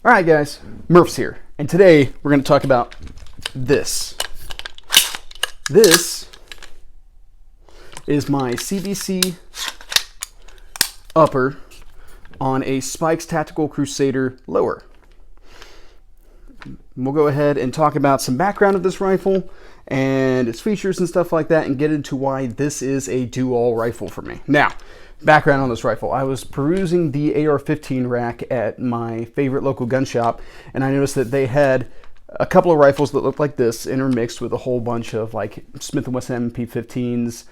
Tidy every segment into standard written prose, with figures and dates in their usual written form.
All right, guys, Murph's here, and today we're going to talk about this. This is my CBC upper on a Spikes Tactical Crusader lower. We'll go ahead and talk about some background of this rifle and its features and stuff like that, and get into why this is a do-all rifle for me. Now, background on this rifle. I was perusing the AR-15 rack at my favorite local gun shop, and I noticed that they had a couple of rifles that looked like this, intermixed with a whole bunch of like Smith & Wesson MP15s,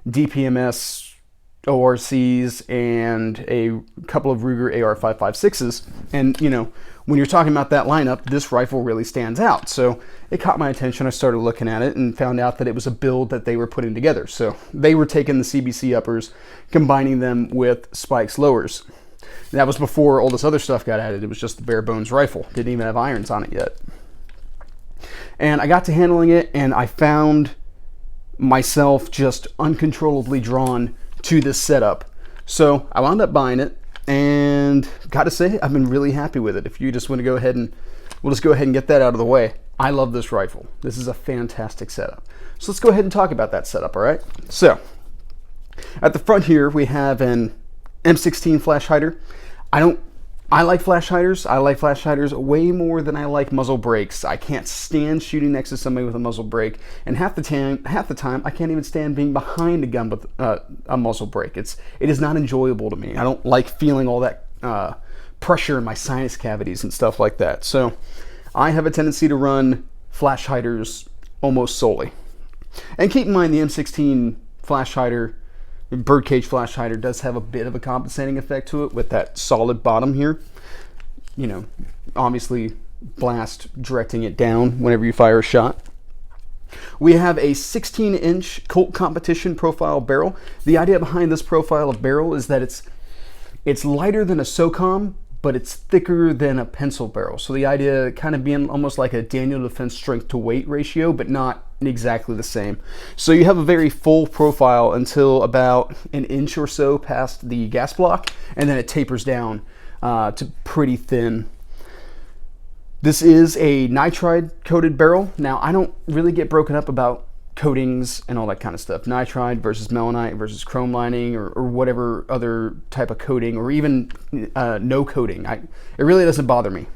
DPMS ORCs, and a couple of Ruger AR-556s. And you know, when you're talking about that lineup, this rifle really stands out. So it caught my attention. I started looking at it and found out that it was a build that they were putting together. So they were taking the CBC uppers, combining them with Spikes lowers. And that was before all this other stuff got added. It was just the bare bones rifle. Didn't even have irons on it yet. And I got to handling it, and I found myself just uncontrollably drawn to this setup. So I wound up buying it, and gotta say, I've been really happy with it. If you just want to go ahead and, we'll just go ahead and get that out of the way. I love this rifle. This is a fantastic setup. So let's go ahead and talk about that setup, all right? So at the front here, we have an M16 flash hider. I like flash hiders. I like flash hiders way more than I like muzzle brakes. I can't stand shooting next to somebody with a muzzle brake, and half the time I can't even stand being behind a gun with a muzzle brake. It is not enjoyable to me. I don't like feeling all that pressure in my sinus cavities and stuff like that. So I have a tendency to run flash hiders almost solely. And keep in mind, the M16 flash hider, birdcage flash hider, does have a bit of a compensating effect to it with that solid bottom here. You know, obviously blast directing it down whenever you fire a shot. We have a 16-inch Colt competition profile barrel. The idea behind this profile of barrel is that it's lighter than a SOCOM, but it's thicker than a pencil barrel. So the idea kind of being almost like a Daniel Defense strength to weight ratio, but not exactly the same. So you have a very full profile until about an inch or so past the gas block, and then it tapers down to pretty thin. This is a nitride coated barrel. Now, I don't really get broken up about coatings and all that kind of stuff. Nitride versus melanite versus chrome lining, or whatever other type of coating, or even no coating. It really doesn't bother me.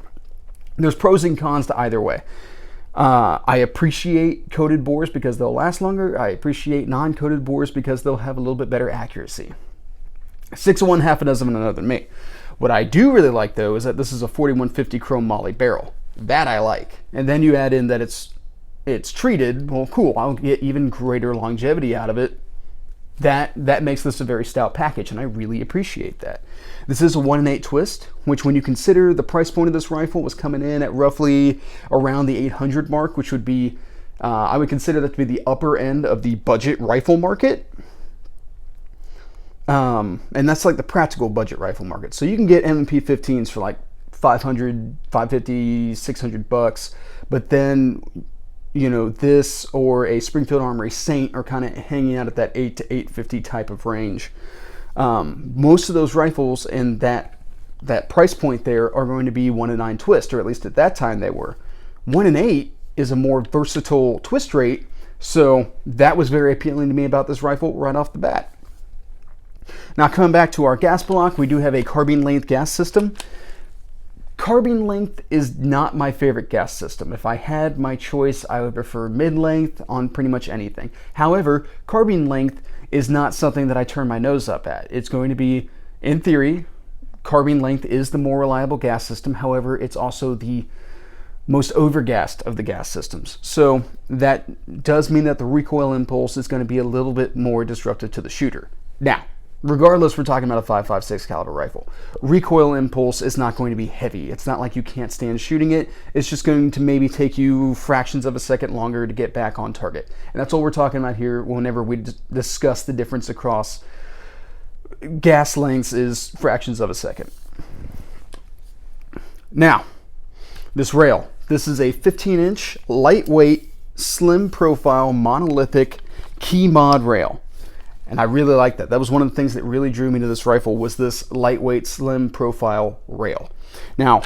There's pros and cons to either way. I appreciate coated bores because they'll last longer. I appreciate non-coated bores because they'll have a little bit better accuracy. 6 of one, half a dozen of another than me. What I do really like, though, is that this is a 4150 chrome moly barrel. That I like. And then you add in that it's treated. Well, cool, I'll get even greater longevity out of it. That makes this a very stout package, and I really appreciate that. This is a 1-in-8 twist, which, when you consider the price point of this rifle, was coming in at roughly around the 800 mark, which would be, I would consider that to be the upper end of the budget rifle market. And that's like the practical budget rifle market. So you can get MP15s for like 500, 550, 600 bucks, but then, you know, this or a Springfield Armory Saint are kind of hanging out at that 8 to 850 type of range. Most of those rifles in that price point there are going to be 1-in-9 twist, or at least at that time they were. 1-in-8 is a more versatile twist rate, so that was very appealing to me about this rifle right off the bat. Now, coming back to our gas block, we do have a carbine length gas system. Carbine length is not my favorite gas system. If I had my choice, I would prefer mid-length on pretty much anything. However, carbine length is not something that I turn my nose up at. It's going to be, in theory, carbine length is the more reliable gas system. However, it's also the most overgassed of the gas systems. So that does mean that the recoil impulse is going to be a little bit more disruptive to the shooter. Now, regardless, we're talking about a 5.56 caliber rifle. Recoil impulse is not going to be heavy. It's not like you can't stand shooting it. It's just going to maybe take you fractions of a second longer to get back on target. And that's all we're talking about here whenever we discuss the difference across gas lengths, is fractions of a second. Now, this rail. This is a 15-inch, lightweight, slim profile, monolithic keymod rail. And I really like that. That was one of the things that really drew me to this rifle, was this lightweight, slim profile rail. Now,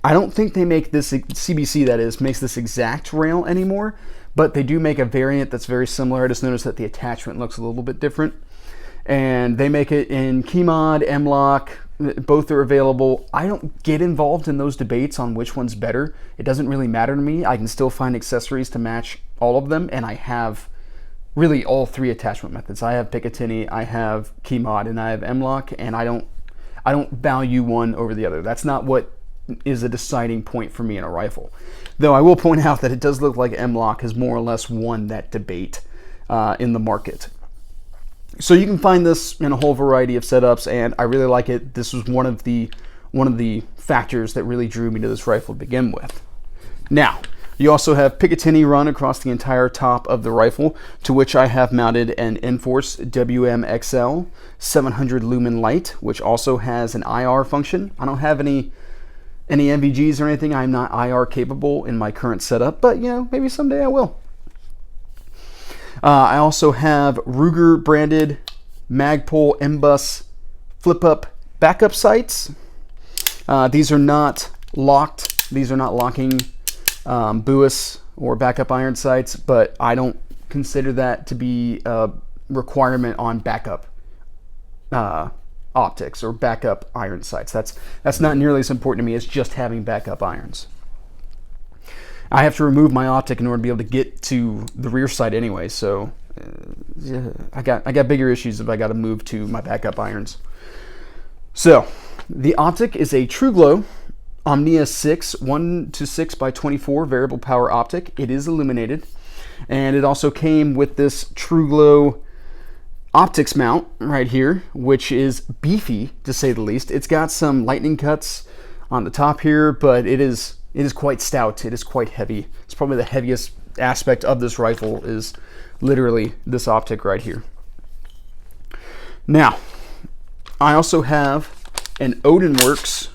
I don't think they make this, CBC that is, makes this exact rail anymore, but they do make a variant that's very similar. I just noticed that the attachment looks a little bit different. And they make it in keymod, M-LOK, both are available. I don't get involved in those debates on which one's better. It doesn't really matter to me. I can still find accessories to match all of them, and I have really all three attachment methods. I have Picatinny, I have keymod, and I have M-LOK, and I don't value one over the other. That's not what is a deciding point for me in a rifle. Though I will point out that it does look like M-LOK has more or less won that debate in the market. So you can find this in a whole variety of setups, and I really like it. This was one of the factors that really drew me to this rifle to begin with. Now, you also have Picatinny run across the entire top of the rifle, to which I have mounted an Inforce WMXL 700 lumen light, which also has an IR function. I don't have any NVGs or anything. I'm not IR capable in my current setup, but you know, maybe someday I will. I also have Ruger branded Magpul M-Bus flip-up backup sights. These are not locked. These are not locking buoys or backup iron sights, but I don't consider that to be a requirement on backup optics or backup iron sights. That's not nearly as important to me as just having backup irons. I have to remove my optic in order to be able to get to the rear sight anyway, so yeah, I got bigger issues if I got to move to my backup irons. So the optic is a Truglo Omnia 6 1:6 by 24 variable power optic. It is illuminated, and it also came with this Truglo optics mount right here, which is beefy to say the least. It's got some lightning cuts on the top here, but it is quite stout. It is quite heavy. It's probably the heaviest aspect of this rifle is literally this optic right here. Now, I also have an Odin Works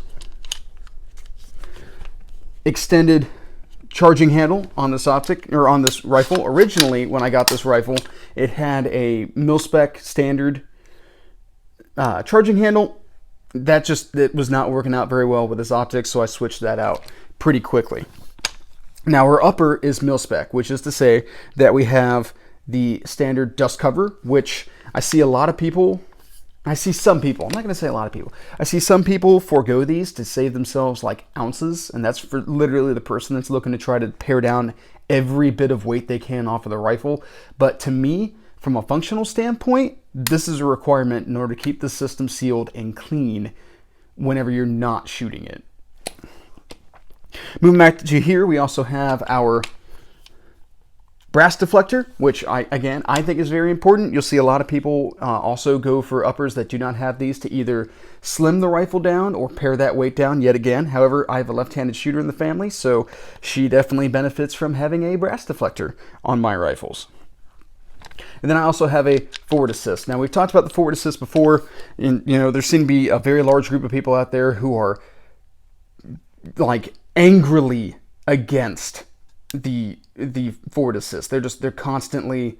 extended charging handle on this optic, or on this rifle. Originally, when I got this rifle, it had a mil-spec standard charging handle. It was not working out very well with this optic, so I switched that out pretty quickly. Now our upper is mil-spec, which is to say that we have the standard dust cover, which I see some people, I'm not going to say a lot of people, I see some people forego these to save themselves like ounces, and that's for literally the person that's looking to try to pare down every bit of weight they can off of the rifle. But to me, from a functional standpoint, this is a requirement in order to keep the system sealed and clean whenever you're not shooting it. Moving back to here, we also have our brass deflector, which I think is very important. You'll see a lot of people also go for uppers that do not have these to either slim the rifle down or pare that weight down yet again. However, I have a left-handed shooter in the family, so she definitely benefits from having a brass deflector on my rifles. And then I also have a forward assist. Now, we've talked about the forward assist before, and you know, there seem to be a very large group of people out there who are like angrily against the forward assist. They're constantly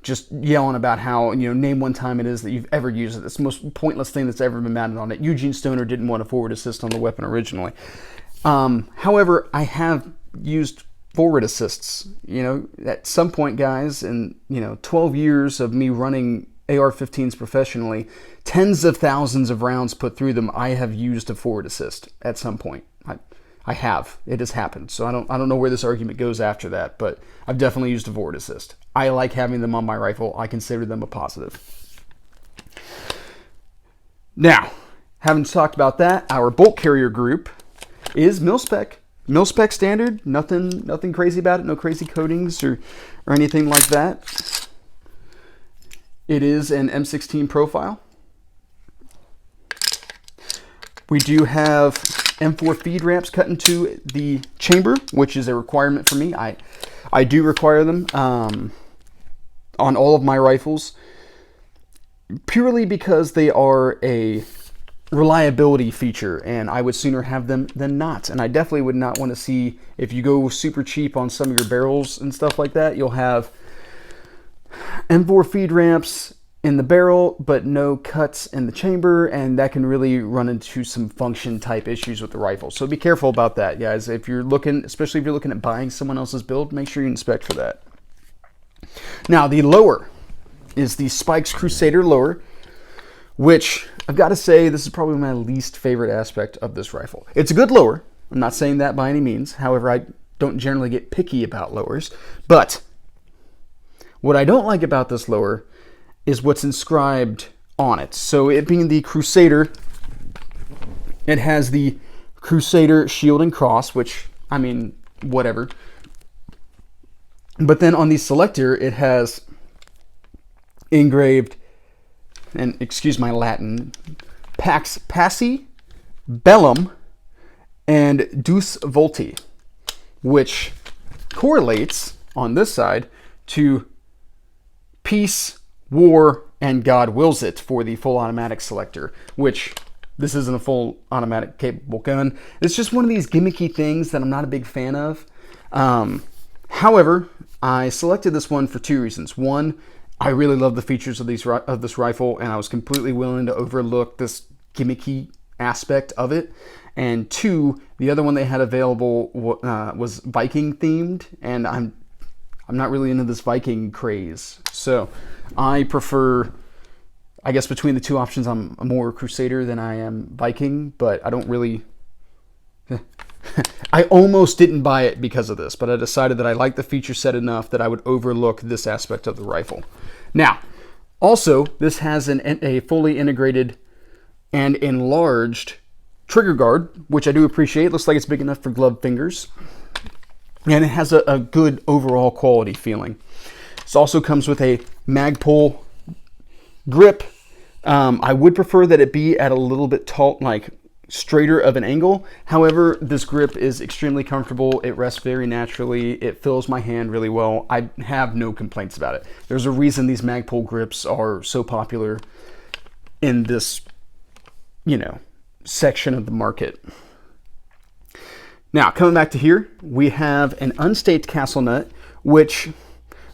just yelling about how, you know, name one time it is that you've ever used it. It's the most pointless thing that's ever been mounted on it. Eugene Stoner didn't want a forward assist on the weapon originally. However, I have used forward assists, you know, at some point, guys, in, you know, 12 years of me running AR-15s professionally, tens of thousands of rounds put through them, I have used a forward assist at some point. I have. It has happened. So I don't know where this argument goes after that, but I've definitely used a forward assist. I like having them on my rifle. I consider them a positive. Now, having talked about that, our bolt carrier group is mil-spec. Mil-spec standard, nothing crazy about it, no crazy coatings or anything like that. It is an M16 profile. We do have M4 feed ramps cut into the chamber, which is a requirement for me. I do require them on all of my rifles, purely because they are a reliability feature, and I would sooner have them than not. And I definitely would not want to see, if you go super cheap on some of your barrels and stuff like that, you'll have M4 feed ramps in the barrel, but no cuts in the chamber, and that can really run into some function type issues with the rifle. So be careful about that, guys. If you're looking, especially if you're looking at buying someone else's build, make sure you inspect for that. Now, the lower is the Spikes Crusader lower, which I've got to say, this is probably my least favorite aspect of this rifle. It's a good lower. I'm not saying that by any means. However, I don't generally get picky about lowers. But what I don't like about this lower is what's inscribed on it. So it being the Crusader, it has the Crusader shield and cross, which, I mean, whatever. But then on the selector, it has engraved, and excuse my Latin, Pax Passi, Bellum, and Deus Volti, which correlates on this side to peace, war, and God wills it for the full automatic selector, which this isn't a full automatic capable gun. It's just one of these gimmicky things that I'm not a big fan of. However, I selected this one for two reasons. One, I really love the features of this rifle, and I was completely willing to overlook this gimmicky aspect of it. And two, the other one they had available was Viking themed, and I'm not really into this Viking craze. So I prefer, I guess between the two options, I'm more Crusader than I am Viking, but I don't really... I almost didn't buy it because of this, but I decided that I liked the feature set enough that I would overlook this aspect of the rifle. Now, also, this has a fully integrated and enlarged trigger guard, which I do appreciate. Looks like it's big enough for gloved fingers. And it has a good overall quality feeling. This also comes with a Magpul grip. I would prefer that it be at a little bit tall, like straighter of an angle. However, this grip is extremely comfortable. It rests very naturally. It fills my hand really well. I have no complaints about it. There's a reason these Magpul grips are so popular in this, section of the market. Now, coming back to here, we have an unstaked castle nut, which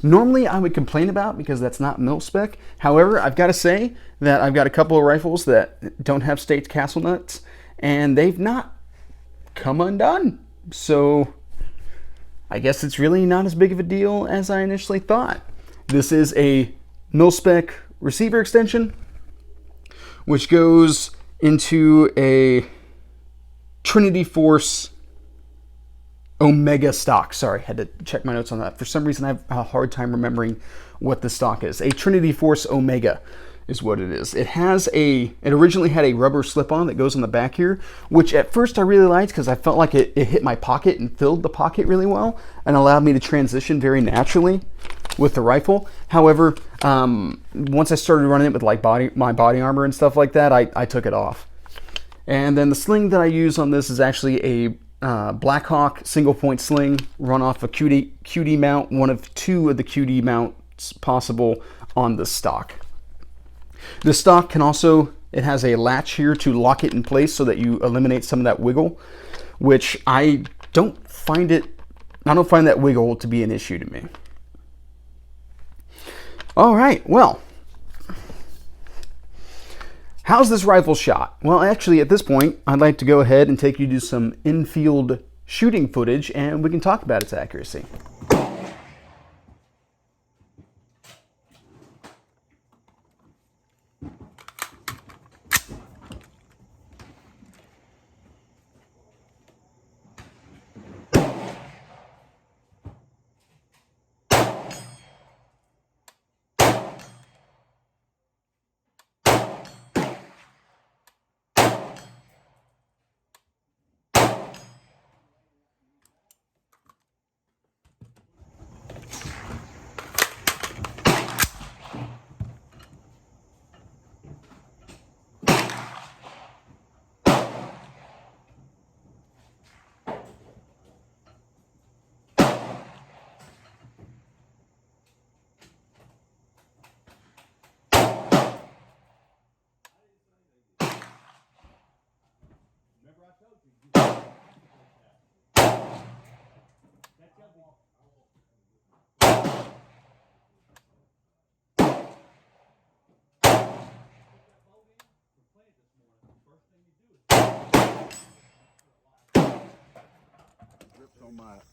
normally I would complain about because that's not mil spec. However, I've got to say that I've got a couple of rifles that don't have staked castle nuts, and they've not come undone. So I guess it's really not as big of a deal as I initially thought. This is a mil spec receiver extension, which goes into a Trinity Force Omega stock. Sorry, had to check my notes on that. For some reason, I have a hard time remembering what the stock is. A Trinity Force Omega is what it is. It originally had a rubber slip-on that goes on the back here, which at first I really liked because I felt like it hit my pocket and filled the pocket really well and allowed me to transition very naturally with the rifle. However, once I started running it with like my body armor and stuff like that, I took it off. And then the sling that I use on this is actually a Blackhawk single point sling run off a QD mount, one of two of the QD mounts possible on the stock. The stock can also, it has a latch here to lock it in place so that you eliminate some of that wiggle, which I don't find that wiggle to be an issue to me. All right, well, how's this rifle shot? Well, actually, at this point, I'd like to go ahead and take you to some in-field shooting footage, and we can talk about its accuracy.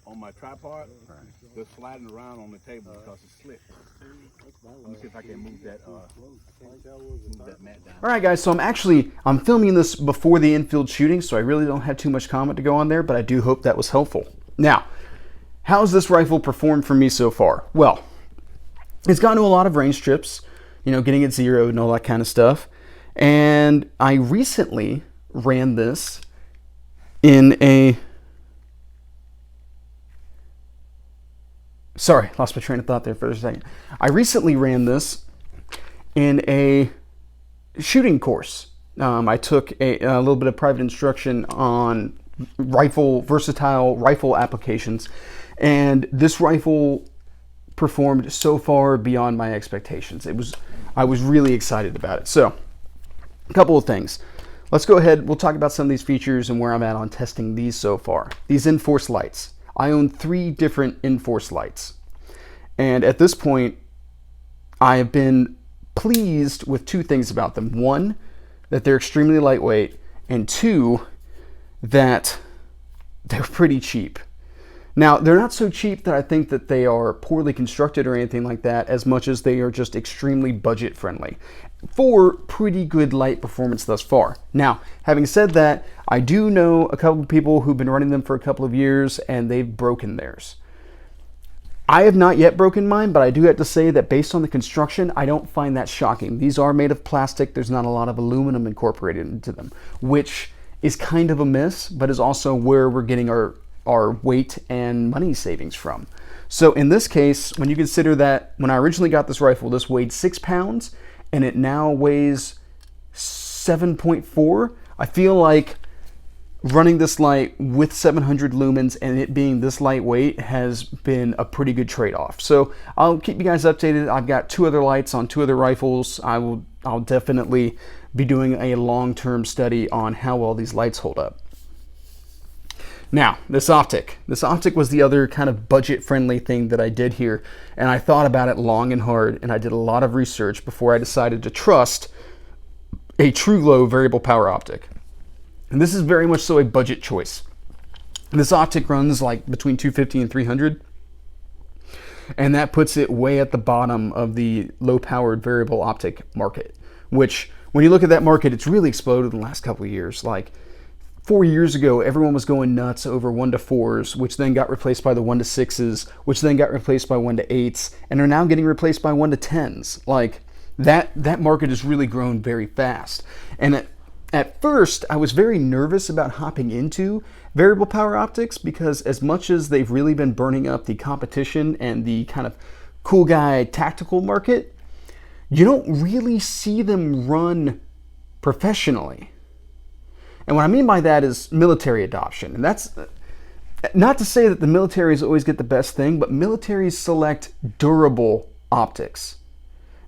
on my tripod, just sliding around on the table because it's slick. Let me see if I can move that mat down. All right, guys, so I'm filming this before the infield shooting, so I really don't have too much comment to go on there, but I do hope that was helpful. Now, how's this rifle performed for me so far? Well, it's gotten to a lot of range trips, you know, getting it zeroed and all that kind of stuff. And I recently ran this in a... Sorry, lost my train of thought there for a second. I recently ran this in a shooting course. I took a little bit of private instruction on versatile rifle applications, and this rifle performed so far beyond my expectations. I was really excited about it. So, a couple of things. Let's go ahead, we'll talk about some of these features and where I'm at on testing these so far. These Inforce lights. I own 3 different Inforce lights. And at this point, I have been pleased with 2 things about them. 1, that they're extremely lightweight, and 2, that they're pretty cheap. Now, they're not so cheap that I think that they are poorly constructed or anything like that, as much as they are just extremely budget friendly for pretty good light performance thus far. Now, having said that, I do know a couple of people who've been running them for a couple of years and they've broken theirs. I have not yet broken mine, but I do have to say that based on the construction, I don't find that shocking. These are made of plastic. There's not a lot of aluminum incorporated into them, which is kind of a miss, but is also where we're getting our weight and money savings from. So in this case, when you consider that when I originally got this rifle, this weighed 6 pounds and it now weighs 7.4, I feel like running this light with 700 lumens and it being this lightweight has been a pretty good trade-off. So I'll keep you guys updated. I've got 2 other lights on 2 other rifles. I'll definitely be doing a long-term study on how well these lights hold up. Now, this optic. This optic was the other kind of budget-friendly thing that I did here, and I thought about it long and hard, and I did a lot of research before I decided to trust a Truglo variable power optic. And this is very much so a budget choice. This optic runs like between 250 and 300, and that puts it way at the bottom of the low-powered variable optic market, which, when you look at that market, it's really exploded in the last couple of years. Like, 4 years ago, everyone was going nuts over 1-4s, which then got replaced by the 1-6s, which then got replaced by 1-8s, and are now getting replaced by 1-10s. Like, that market has really grown very fast. And at first, I was very nervous about hopping into variable power optics because as much as they've really been burning up the competition and the kind of cool guy tactical market, you don't really see them run professionally. And what I mean by that is military adoption. And that's not to say that the militaries always get the best thing, but militaries select durable optics.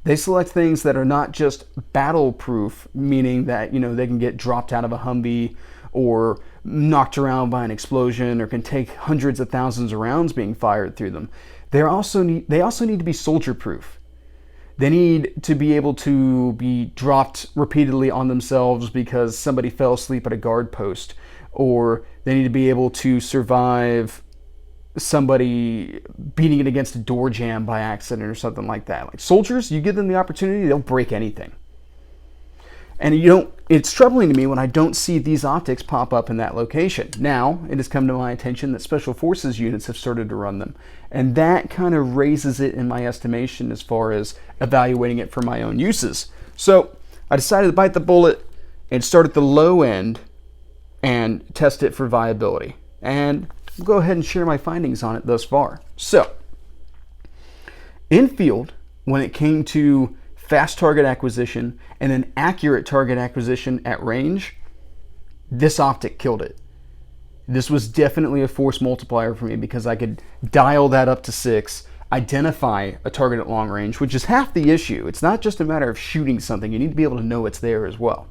They select things that are not just battle-proof, meaning that, you know, they can get dropped out of a Humvee or knocked around by an explosion or can take hundreds of thousands of rounds being fired through them. They also need to be soldier-proof. They need to be able to be dropped repeatedly on themselves because somebody fell asleep at a guard post, or they need to be able to survive somebody beating it against a door jamb by accident or something like that. Like soldiers, you give them the opportunity, they'll break anything. And it's troubling to me when I don't see these optics pop up in that location. Now, it has come to my attention that Special Forces units have started to run them. And that kind of raises it in my estimation as far as evaluating it for my own uses. So, I decided to bite the bullet and start at the low end and test it for viability. And we'll go ahead and share my findings on it thus far. So, in field, when it came to fast target acquisition and an accurate target acquisition at range, this optic killed it. This was definitely a force multiplier for me because I could dial that up to 6, identify a target at long range, which is half the issue. It's not just a matter of shooting something. You need to be able to know it's there as well.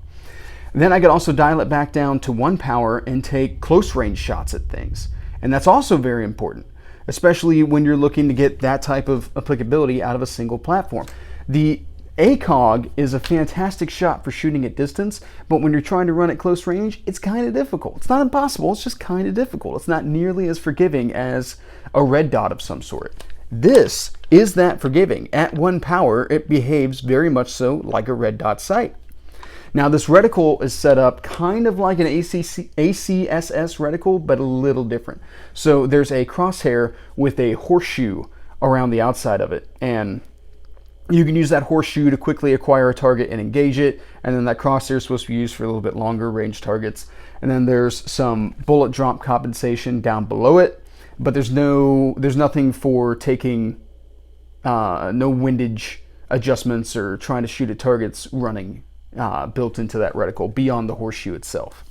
And then I could also dial it back down to 1 power and take close range shots at things. And that's also very important, especially when you're looking to get that type of applicability out of a single platform. The ACOG is a fantastic shot for shooting at distance, but when you're trying to run at close range, it's kind of difficult. It's not impossible, it's just kind of difficult. It's not nearly as forgiving as a red dot of some sort. This is that forgiving. At 1 power, it behaves very much so like a red dot sight. Now, this reticle is set up kind of like an ACSS reticle, but a little different. So there's a crosshair with a horseshoe around the outside of it, and you can use that horseshoe to quickly acquire a target and engage it, and then that crosshair is supposed to be used for a little bit longer range targets. And then there's some bullet drop compensation down below it, but there's nothing for taking no windage adjustments or trying to shoot at targets running built into that reticle beyond the horseshoe itself.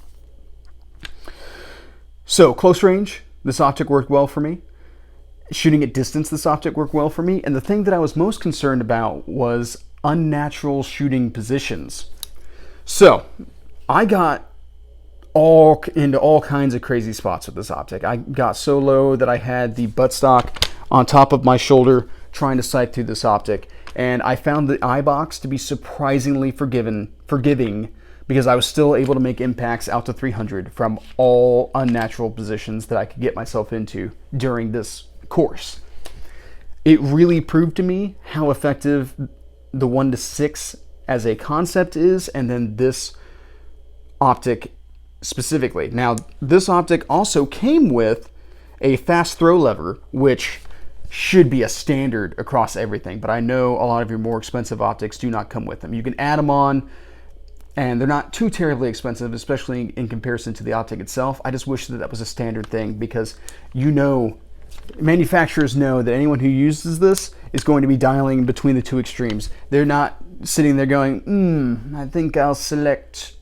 So close range, this optic worked well for me. Shooting at distance, this optic worked well for me. And the thing that I was most concerned about was unnatural shooting positions. So I got into all kinds of crazy spots with this optic. I got so low that I had the buttstock on top of my shoulder trying to sight through this optic. And I found the eye box to be surprisingly forgiving because I was still able to make impacts out to 300 from all unnatural positions that I could get myself into during this course. It really proved to me how effective the 1-6 as a concept is, and then this optic specifically. Now, this optic also came with a fast throw lever, which should be a standard across everything, but I know a lot of your more expensive optics do not come with them. You can add them on, and they're not too terribly expensive, especially in comparison to the optic itself. I just wish that that was a standard thing, because manufacturers know that anyone who uses this is going to be dialing between the two extremes. They're not sitting there going, I think I'll select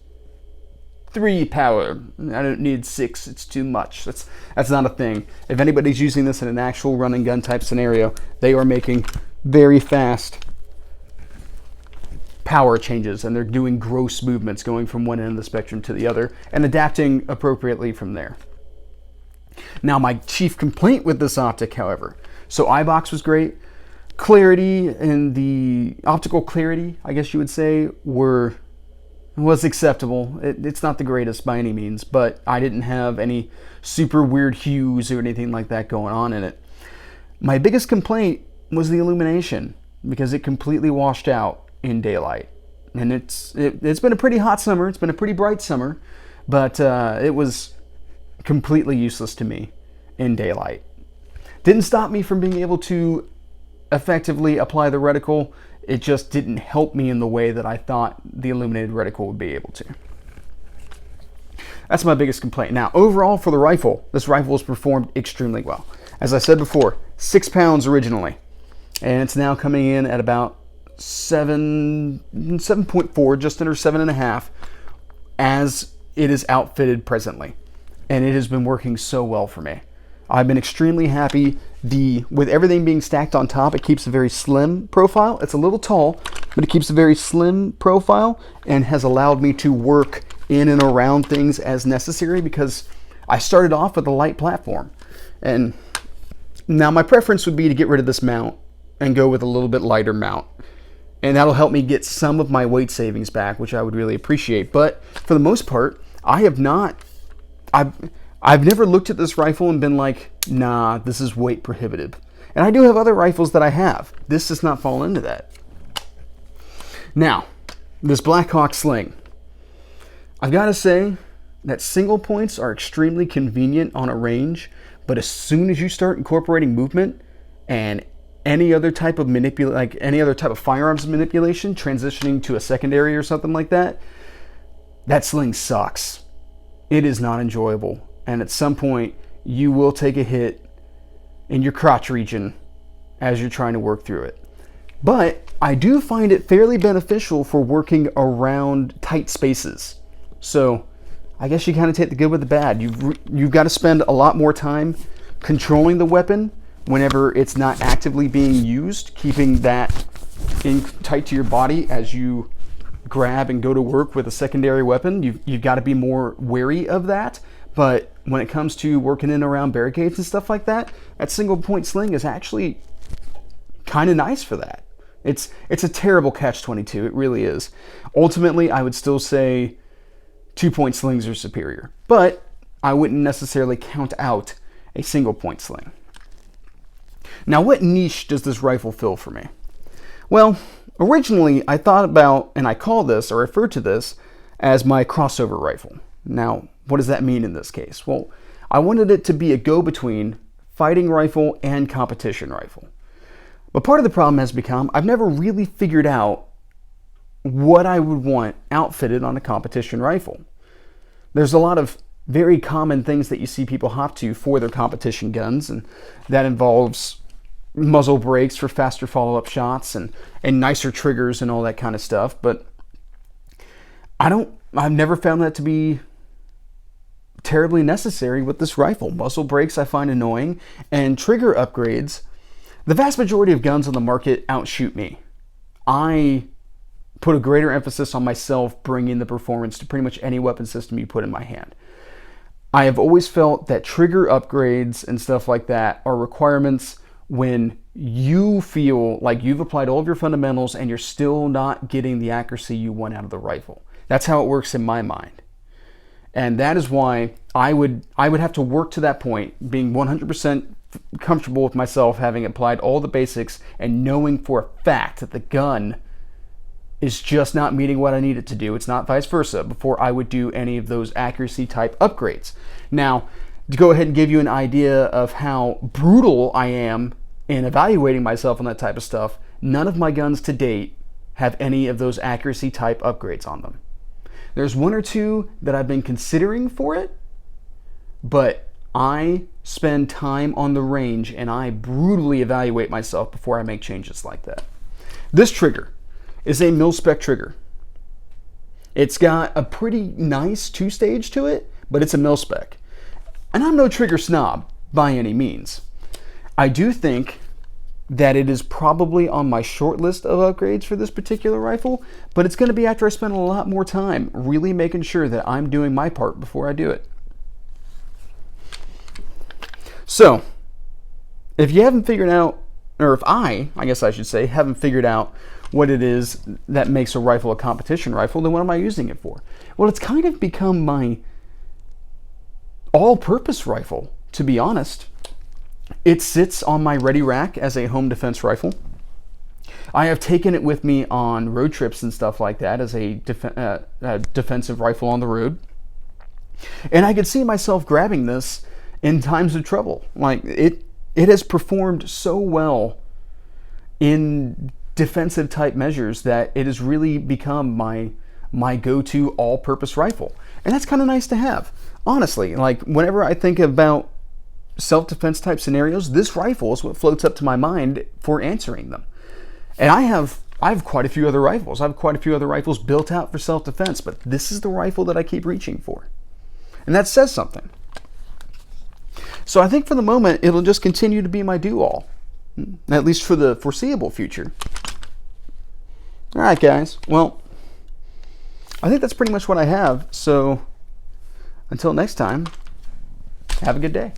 3 power. I don't need 6, it's too much. That's not a thing. If anybody's using this in an actual run and gun type scenario, they are making very fast power changes, and they're doing gross movements going from one end of the spectrum to the other and adapting appropriately from there. Now, my chief complaint with this optic, however, so eye box was great, clarity and the optical clarity, I guess you would say, was acceptable. It's not the greatest by any means, but I didn't have any super weird hues or anything like that going on in it. My biggest complaint was the illumination, because it completely washed out in daylight. And it's been a pretty hot summer, it's been a pretty bright summer, but it was completely useless to me in daylight. Didn't stop me from being able to effectively apply the reticle. It just didn't help me in the way that I thought the illuminated reticle would be able to. That's my biggest complaint. Now, overall for the rifle, this rifle has performed extremely well. As I said before, 6 pounds originally, and it's now coming in at about 7.4, just under 7.5, as it is outfitted presently. And it has been working so well for me. I've been extremely happy. With everything being stacked on top, it keeps a very slim profile. It's a little tall, but it keeps a very slim profile and has allowed me to work in and around things as necessary, because I started off with a light platform. And now my preference would be to get rid of this mount and go with a little bit lighter mount. And that'll help me get some of my weight savings back, which I would really appreciate. But for the most part, I've never looked at this rifle and been like, nah, this is weight prohibitive. And I do have other rifles that I have. This does not fall into that. Now, this Blackhawk Sling. I've got to say that single points are extremely convenient on a range, but as soon as you start incorporating movement and any other type of firearms manipulation, transitioning to a secondary or something like that, that sling sucks. It is not enjoyable. And at some point, you will take a hit in your crotch region as you're trying to work through it. But I do find it fairly beneficial for working around tight spaces. So I guess you kind of take the good with the bad. You've got to spend a lot more time controlling the weapon whenever it's not actively being used, keeping that in tight to your body as you grab and go to work with a secondary weapon. You've got to be more wary of that. But when it comes to working in around barricades and stuff like that, that single point sling is actually kind of nice for that. It's a terrible catch-22. It really is. Ultimately, I would still say 2-point slings are superior, but I wouldn't necessarily count out a single-point sling. Now, what niche does this rifle fill for me? Well, originally I thought about, and I call this, or refer to this, as my crossover rifle. Now, what does that mean in this case? Well, I wanted it to be a go-between fighting rifle and competition rifle. But part of the problem has become, I've never really figured out what I would want outfitted on a competition rifle. There's a lot of very common things that you see people hop to for their competition guns, and that involves muzzle brakes for faster follow-up shots and nicer triggers and all that kind of stuff. But I've never found that to be terribly necessary with this rifle. Muzzle brakes I find annoying, and trigger upgrades. The vast majority of guns on the market outshoot me. I put a greater emphasis on myself bringing the performance to pretty much any weapon system you put in my hand. I have always felt that trigger upgrades and stuff like that are requirements when you feel like you've applied all of your fundamentals and you're still not getting the accuracy you want out of the rifle. That's how it works in my mind. And that is why I would have to work to that point, being 100% comfortable with myself, having applied all the basics and knowing for a fact that the gun is just not meeting what I need it to do. It's not vice versa, before I would do any of those accuracy type upgrades. Now, to go ahead and give you an idea of how brutal I am in evaluating myself on that type of stuff, none of my guns to date have any of those accuracy type upgrades on them. There's one or two that I've been considering for it, but I spend time on the range and I brutally evaluate myself before I make changes like that. This trigger is a mil-spec trigger. It's got a pretty nice 2-stage to it, but it's a mil-spec. And I'm no trigger snob by any means. I do think that it is probably on my short list of upgrades for this particular rifle, but it's going to be after I spend a lot more time really making sure that I'm doing my part before I do it. So, if you haven't figured out, or if I guess I should say, haven't figured out what it is that makes a rifle a competition rifle, then what am I using it for? Well, it's kind of become my all-purpose rifle, to be honest. It sits on my ready rack as a home defense rifle. I have taken it with me on road trips and stuff like that as a defensive rifle on the road. And I could see myself grabbing this in times of trouble. Like, it has performed so well in defensive type measures that it has really become my go-to all-purpose rifle. And that's kind of nice to have. Honestly, like, whenever I think about self-defense type scenarios, this rifle is what floats up to my mind for answering them. And I have quite a few other rifles. I have quite a few other rifles built out for self-defense, but this is the rifle that I keep reaching for. And that says something. So I think for the moment, it'll just continue to be my do-all, at least for the foreseeable future. All right, guys. Well, I think that's pretty much what I have. So until next time, have a good day.